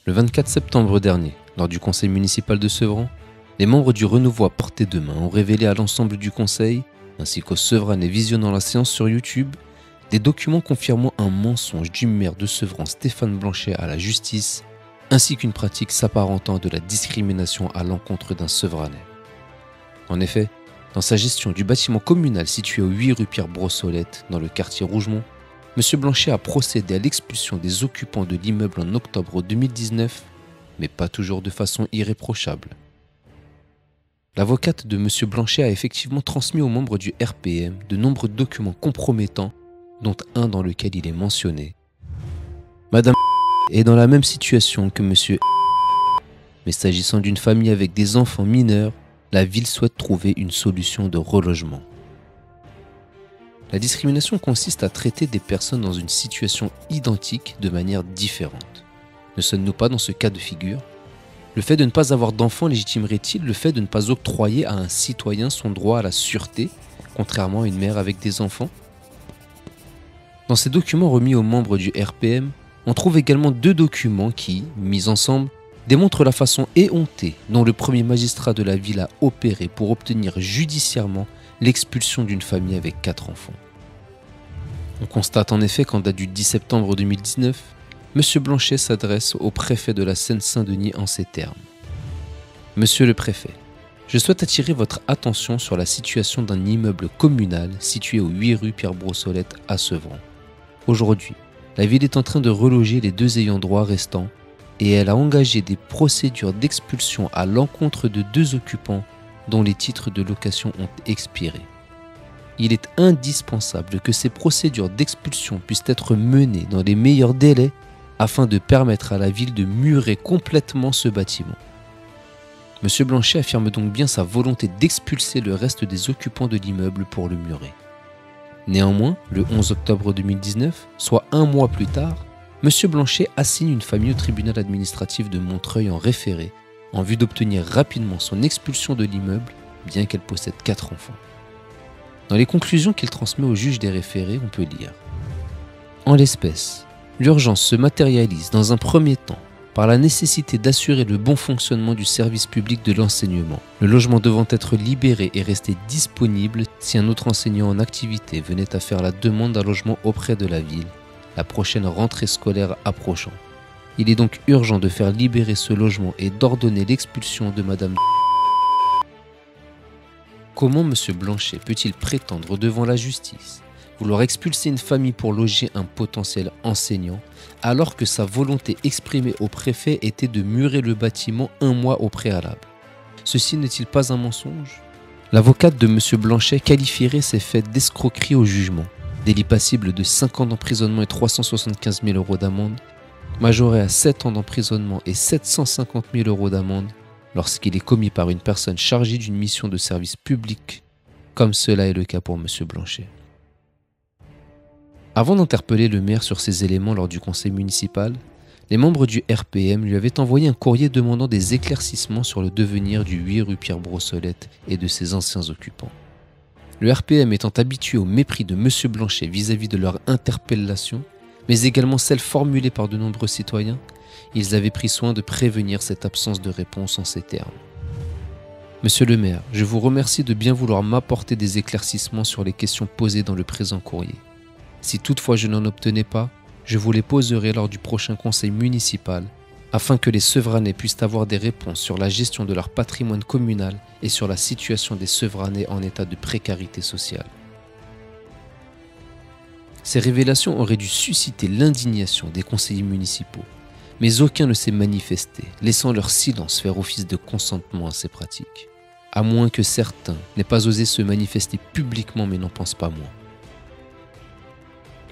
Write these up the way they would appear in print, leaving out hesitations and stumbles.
Le 24 septembre dernier, lors du conseil municipal de Sevran, les membres du Renouveau à portée de main ont révélé à l'ensemble du conseil, ainsi qu'aux Sevranais visionnant la séance sur YouTube, des documents confirmant un mensonge du maire de Sevran Stéphane Blanchet à la justice, ainsi qu'une pratique s'apparentant à de la discrimination à l'encontre d'un Sevranais. En effet, dans sa gestion du bâtiment communal situé au 8 rue Pierre Brossolette, dans le quartier Rougemont, M. Blanchet a procédé à l'expulsion des occupants de l'immeuble en octobre 2019, mais pas toujours de façon irréprochable. L'avocate de M. Blanchet a effectivement transmis aux membres du RPM de nombreux documents compromettants, dont un dans lequel il est mentionné. Madame est dans la même situation que M. Mais s'agissant d'une famille avec des enfants mineurs, la ville souhaite trouver une solution de relogement. La discrimination consiste à traiter des personnes dans une situation identique de manière différente. Ne sommes-nous pas dans ce cas de figure ? Le fait de ne pas avoir d'enfants légitimerait-il le fait de ne pas octroyer à un citoyen son droit à la sûreté, contrairement à une mère avec des enfants ? Dans ces documents remis aux membres du RPM, on trouve également deux documents qui, mis ensemble, démontrent la façon éhontée dont le premier magistrat de la ville a opéré pour obtenir judiciairement l'expulsion d'une famille avec 4 enfants. On constate en effet qu'en date du 10 septembre 2019, M. Blanchet s'adresse au préfet de la Seine-Saint-Denis en ces termes. « Monsieur le préfet, je souhaite attirer votre attention sur la situation d'un immeuble communal situé au 8 rue Pierre Brossolette à Sevran. Aujourd'hui, la ville est en train de reloger les 2 ayants droit restants et elle a engagé des procédures d'expulsion à l'encontre de 2 occupants dont les titres de location ont expiré. Il est indispensable que ces procédures d'expulsion puissent être menées dans les meilleurs délais afin de permettre à la ville de murer complètement ce bâtiment. M. Blanchet affirme donc bien sa volonté d'expulser le reste des occupants de l'immeuble pour le murer. Néanmoins, le 11 octobre 2019, soit 1 mois plus tard, M. Blanchet assigne une famille au tribunal administratif de Montreuil en référé en vue d'obtenir rapidement son expulsion de l'immeuble, bien qu'elle possède 4 enfants. Dans les conclusions qu'il transmet au juge des référés, on peut lire « En l'espèce, l'urgence se matérialise dans un premier temps par la nécessité d'assurer le bon fonctionnement du service public de l'enseignement, le logement devant être libéré et rester disponible si un autre enseignant en activité venait à faire la demande d'un logement auprès de la ville, la prochaine rentrée scolaire approchant. Il est donc urgent de faire libérer ce logement et d'ordonner l'expulsion de Madame. Comment M. Blanchet peut-il prétendre devant la justice vouloir expulser une famille pour loger un potentiel enseignant alors que sa volonté exprimée au préfet était de murer le bâtiment 1 mois au préalable? Ceci n'est-il pas un mensonge? L'avocate de M. Blanchet qualifierait ces faits d'escroquerie au jugement, délit passible de 5 ans d'emprisonnement et 375 000 € d'amende, majoré à 7 ans d'emprisonnement et 750 000 € d'amende lorsqu'il est commis par une personne chargée d'une mission de service public, comme cela est le cas pour M. Blanchet. Avant d'interpeller le maire sur ces éléments lors du conseil municipal, les membres du RPM lui avaient envoyé un courrier demandant des éclaircissements sur le devenir du 8 rue Pierre Brossolette et de ses anciens occupants. Le RPM étant habitué au mépris de M. Blanchet vis-à-vis de leur interpellation, mais également celle formulée par de nombreux citoyens, ils avaient pris soin de prévenir cette absence de réponse en ces termes. Monsieur le maire, je vous remercie de bien vouloir m'apporter des éclaircissements sur les questions posées dans le présent courrier. Si toutefois je n'en obtenais pas, je vous les poserai lors du prochain conseil municipal afin que les Sevranais puissent avoir des réponses sur la gestion de leur patrimoine communal et sur la situation des Sevranais en état de précarité sociale. Ces révélations auraient dû susciter l'indignation des conseillers municipaux, mais aucun ne s'est manifesté, laissant leur silence faire office de consentement à ces pratiques. À moins que certains n'aient pas osé se manifester publiquement mais n'en pensent pas moins.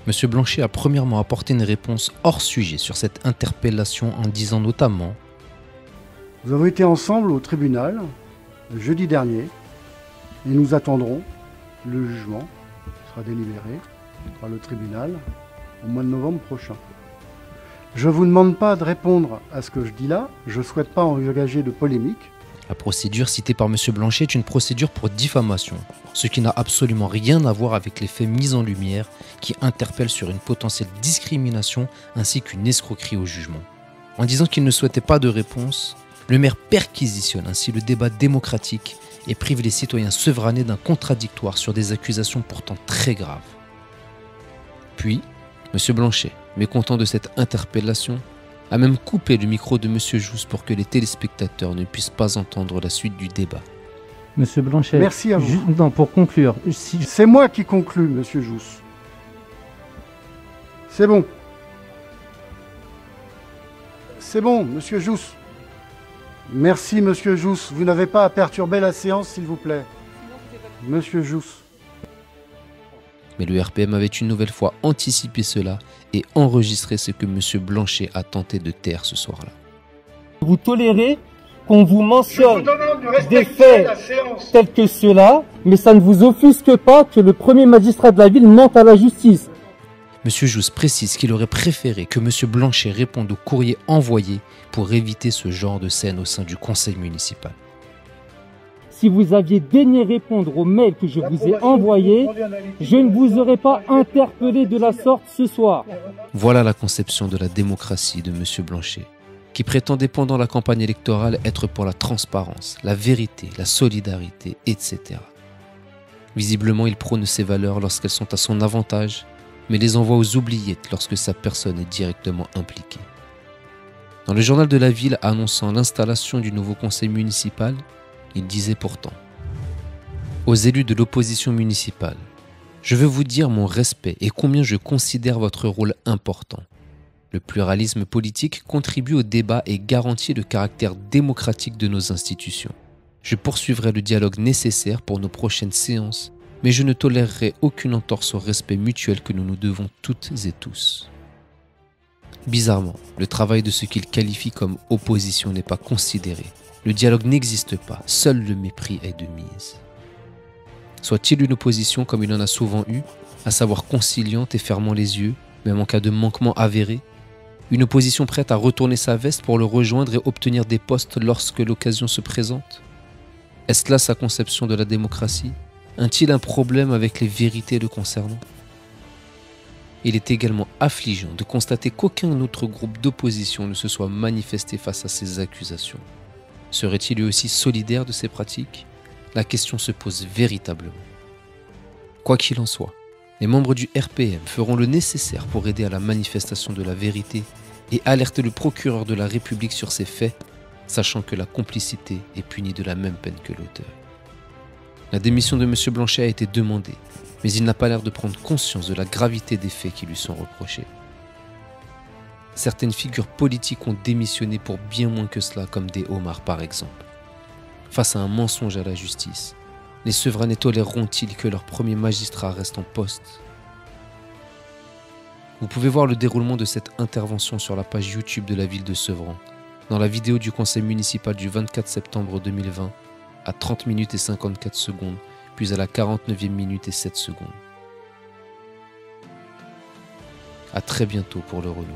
M. Blanchet a premièrement apporté une réponse hors sujet sur cette interpellation en disant notamment « Nous avons été ensemble au tribunal jeudi dernier et nous attendrons le jugement qui sera délibéré par le tribunal au mois de novembre prochain. Je ne vous demande pas de répondre à ce que je dis là, je ne souhaite pas engager de polémique. » La procédure citée par M. Blanchet est une procédure pour diffamation, ce qui n'a absolument rien à voir avec les faits mis en lumière qui interpellent sur une potentielle discrimination ainsi qu'une escroquerie au jugement. En disant qu'il ne souhaitait pas de réponse, le maire perquisitionne ainsi le débat démocratique et prive les citoyens sevrannés d'un contradictoire sur des accusations pourtant très graves. Puis, M. Blanchet, mécontent de cette interpellation, a même coupé le micro de M. Jousse pour que les téléspectateurs ne puissent pas entendre la suite du débat. Monsieur Blanchet, merci à vous. Non, pour conclure, c'est moi qui conclue, monsieur Jousse. C'est bon. C'est bon, monsieur Jousse. Merci, monsieur Jousse. Vous n'avez pas à perturber la séance, s'il vous plaît. Monsieur Jousse. Mais le RPM avait une nouvelle fois anticipé cela et enregistré ce que M. Blanchet a tenté de taire ce soir-là. Vous tolérez qu'on vous mentionne des faits tels que ceux-là, mais ça ne vous offusque pas que le premier magistrat de la ville mente à la justice. M. Jousse précise qu'il aurait préféré que M. Blanchet réponde au courrier envoyé pour éviter ce genre de scène au sein du conseil municipal. Si vous aviez daigné répondre aux mails que je vous ai envoyés, je ne vous aurais pas interpellé de la sorte ce soir. Voilà la conception de la démocratie de M. Blanchet, qui prétendait pendant la campagne électorale être pour la transparence, la vérité, la solidarité, etc. Visiblement, il prône ces valeurs lorsqu'elles sont à son avantage, mais les envoie aux oubliettes lorsque sa personne est directement impliquée. Dans le journal de la ville annonçant l'installation du nouveau conseil municipal, il disait pourtant « Aux élus de l'opposition municipale, je veux vous dire mon respect et combien je considère votre rôle important. Le pluralisme politique contribue au débat et garantit le caractère démocratique de nos institutions. Je poursuivrai le dialogue nécessaire pour nos prochaines séances, mais je ne tolérerai aucune entorse au respect mutuel que nous nous devons toutes et tous. » Bizarrement, le travail de ce qu'il qualifie comme opposition n'est pas considéré. Le dialogue n'existe pas, seul le mépris est de mise. Soit-il une opposition comme il en a souvent eu, à savoir conciliante et fermant les yeux, même en cas de manquement avéré, une opposition prête à retourner sa veste pour le rejoindre et obtenir des postes lorsque l'occasion se présente? Est-ce là sa conception de la démocratie? A-t-il un problème avec les vérités le concernant? Il est également affligeant de constater qu'aucun autre groupe d'opposition ne se soit manifesté face à ces accusations. Serait-il lui aussi solidaire de ces pratiques? La question se pose véritablement. Quoi qu'il en soit, les membres du RPM feront le nécessaire pour aider à la manifestation de la vérité et alerter le procureur de la République sur ces faits, sachant que la complicité est punie de la même peine que l'auteur. La démission de M. Blanchet a été demandée, mais il n'a pas l'air de prendre conscience de la gravité des faits qui lui sont reprochés. Certaines figures politiques ont démissionné pour bien moins que cela, comme des homards par exemple. Face à un mensonge à la justice, les Sevranais toléreront-ils que leur premier magistrat reste en poste? Vous pouvez voir le déroulement de cette intervention sur la page YouTube de la ville de Sevran, dans la vidéo du conseil municipal du 24 septembre 2020, à 30 minutes et 54 secondes, puis à la 49e minute et 7 secondes. À très bientôt pour le renouveau.